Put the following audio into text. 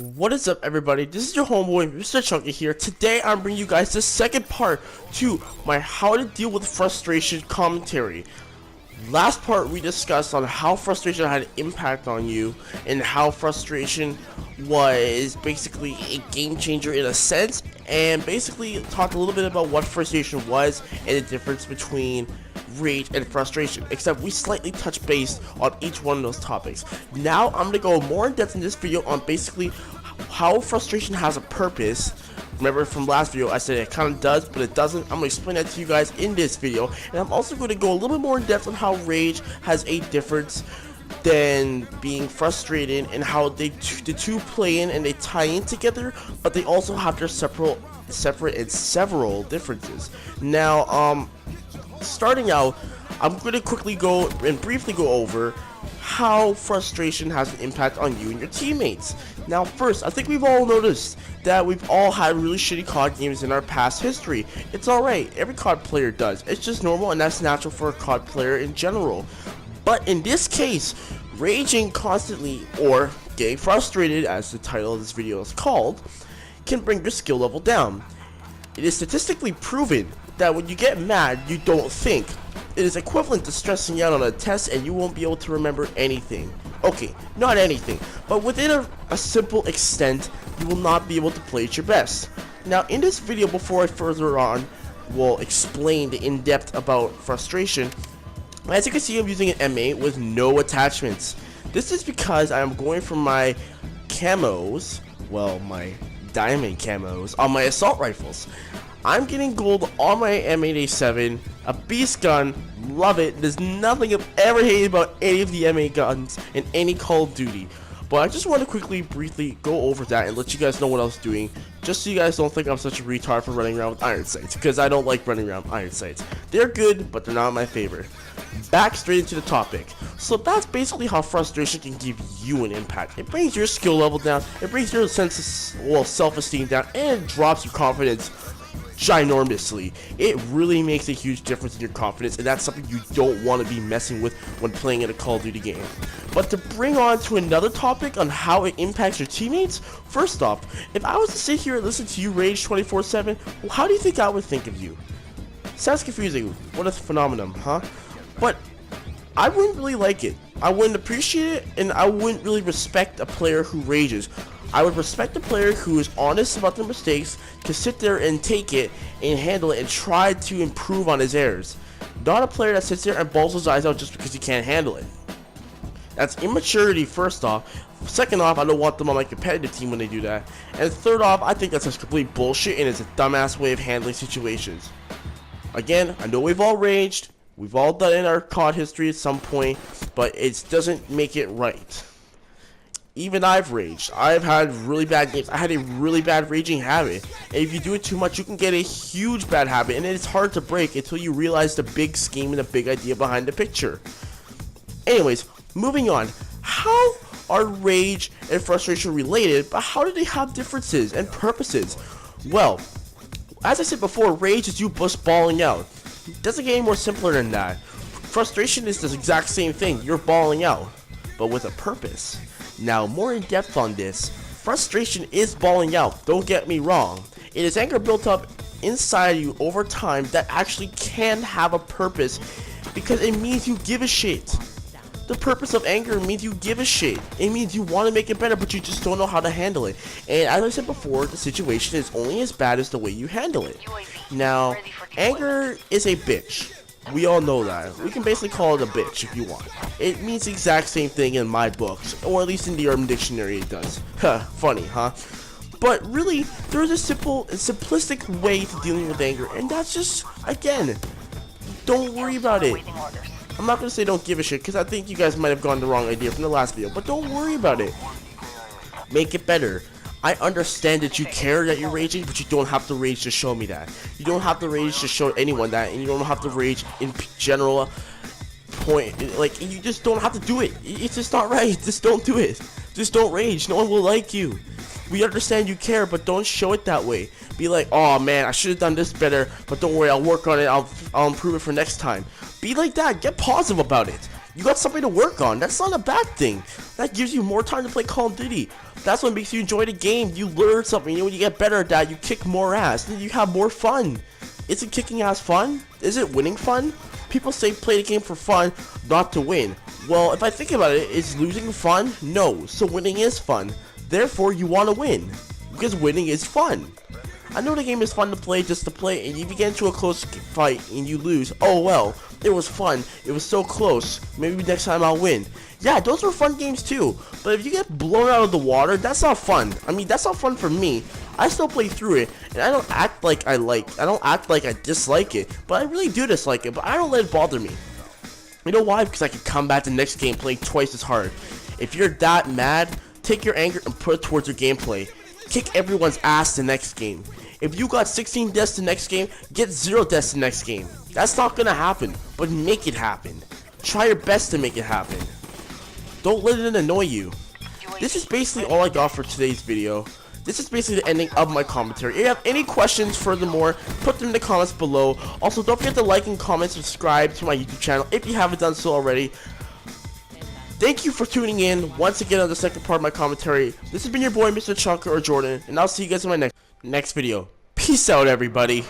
What is up, everybody? This is your homeboy MisterChunkah here. Today I'm bringing you guys the second part to my how to deal with frustration commentary. Last part we discussed on how frustration had an impact on you and how frustration was basically a game changer in a sense, and basically talked a little bit about what frustration was and the difference between rage and frustration, except we slightly touched base on each one of those topics. Now I'm going to go more in depth in this video on basically how frustration has a purpose. Remember from last video I said it kind of does, but it doesn't. I'm going to explain that to you guys in this video, and I'm also going to go a little bit more in depth on how rage has a difference than being frustrated, and how the two play in and they tie in together, but they also have their separate and several differences. Now starting out, I'm going to quickly go and briefly go over how frustration has an impact on you and your teammates. Now first, I think we've all noticed that we've all had really shitty COD games in our past history. It's alright, every COD player does. It's just normal, and that's natural for a COD player in general. But in this case, raging constantly, or getting frustrated as the title of this video is called, can bring your skill level down. It is statistically proven that when you get mad, you don't think. It is equivalent to stressing out on a test and you won't be able to remember anything. Okay, not anything, but within a simple extent, you will not be able to play at your best. Now in this video, before I further on will explain the in-depth about frustration, as you can see I'm using an M8 with no attachments. This is because I am going for my camos, well, my diamond camos on my assault rifles. I'm getting gold on my M8A7, a beast gun, love it. There's nothing I've ever hated about any of the M8 guns in any Call of Duty. But I just want to quickly, briefly go over that and let you guys know what I was doing, just so you guys don't think I'm such a retard for running around with iron sights, because I don't like running around with iron sights. They're good, but they're not my favorite. Back straight into the topic. So that's basically how frustration can give you an impact. It brings your skill level down, it brings your sense of, well, self-esteem down, and it drops your confidence ginormously. It really makes a huge difference in your confidence, and that's something you don't want to be messing with when playing in a Call of Duty game. But to bring on to another topic on how it impacts your teammates, first off, if I was to sit here and listen to you rage 24/7, well, how do you think I would think of you? Sounds confusing. What a phenomenon, huh? But I wouldn't really like it. I wouldn't appreciate it, and I wouldn't really respect a player who rages. I would respect a player who is honest about their mistakes, can sit there and take it and handle it and try to improve on his errors. Not a player that sits there and balls his eyes out just because he can't handle it. That's immaturity, first off. Second off, I don't want them on my competitive team when they do that. And third off, I think that's just complete bullshit, and it's a dumbass way of handling situations. Again, I know we've all raged. We've all done it in our COD history at some point, but it doesn't make it right. Even I've raged. I've had really bad games. I had a really bad raging habit, and if you do it too much, you can get a huge bad habit, and it's hard to break until you realize the big scheme and the big idea behind the picture. Anyways, moving on. How are rage and frustration related, but how do they have differences and purposes? Well, as I said before, rage is you just bawling out. It doesn't get any more simpler than that. Frustration is the exact same thing. You're bawling out, but with a purpose. Now, more in depth on this, frustration is bawling out, don't get me wrong. It is anger built up inside you over time that actually can have a purpose, because it means you give a shit. The purpose of anger means you give a shit. It means you want to make it better, but you just don't know how to handle it. And as I said before, the situation is only as bad as the way you handle it. Now, anger is a bitch. We all know that. We can basically call it a bitch if you want. It means the exact same thing in my books, or at least in the Urban Dictionary it does. Huh, funny, huh? But really, there's a simple and simplistic way to dealing with anger, and that's just, again, don't worry about it. I'm not going to say don't give a shit, because I think you guys might have gotten the wrong idea from the last video, but don't worry about it. Make it better. I understand that you care that you're raging, but you don't have to rage to show me that. You don't have to rage to show anyone that, and you don't have to rage in general point. Like, you just don't have to do it. It's just not right. Just don't do it. Just don't rage. No one will like you. We understand you care, but don't show it that way. Be like, oh man, I should have done this better, but don't worry, I'll work on it. I'll improve it for next time. Be like that. Get positive about it. You got something to work on. That's not a bad thing. That gives you more time to play Call of Duty. That's what makes you enjoy the game. You learn something. You know, when you get better at that, you kick more ass. Then you have more fun. Isn't kicking ass fun? Is it winning fun? People say play the game for fun, not to win. Well, if I think about it, is losing fun? No. So winning is fun. Therefore, you want to win. Because winning is fun. I know the game is fun to play just to play, and if you get into a close fight and you lose, oh well, it was fun, it was so close, maybe next time I'll win. Yeah, those were fun games too, but if you get blown out of the water, that's not fun. I mean, that's not fun for me. I still play through it, and I don't act like I dislike it, but I really do dislike it, but I don't let it bother me. You know why? Because I can come back the next game playing twice as hard. If you're that mad, take your anger and put it towards your gameplay. Kick everyone's ass the next game. If you got 16 deaths the next game, get 0 deaths the next game. That's not gonna happen, but make it happen. Try your best to make it happen. Don't let it annoy you. This is basically all I got for today's video. This is basically the ending of my commentary. If you have any questions furthermore, put them in the comments below. Also, don't forget to like and comment, subscribe to my YouTube channel if you haven't done so already. Thank you for tuning in once again on the second part of my commentary. This has been your boy, MisterChunkah or Jordan, and I'll see you guys in my next video. Peace out, everybody.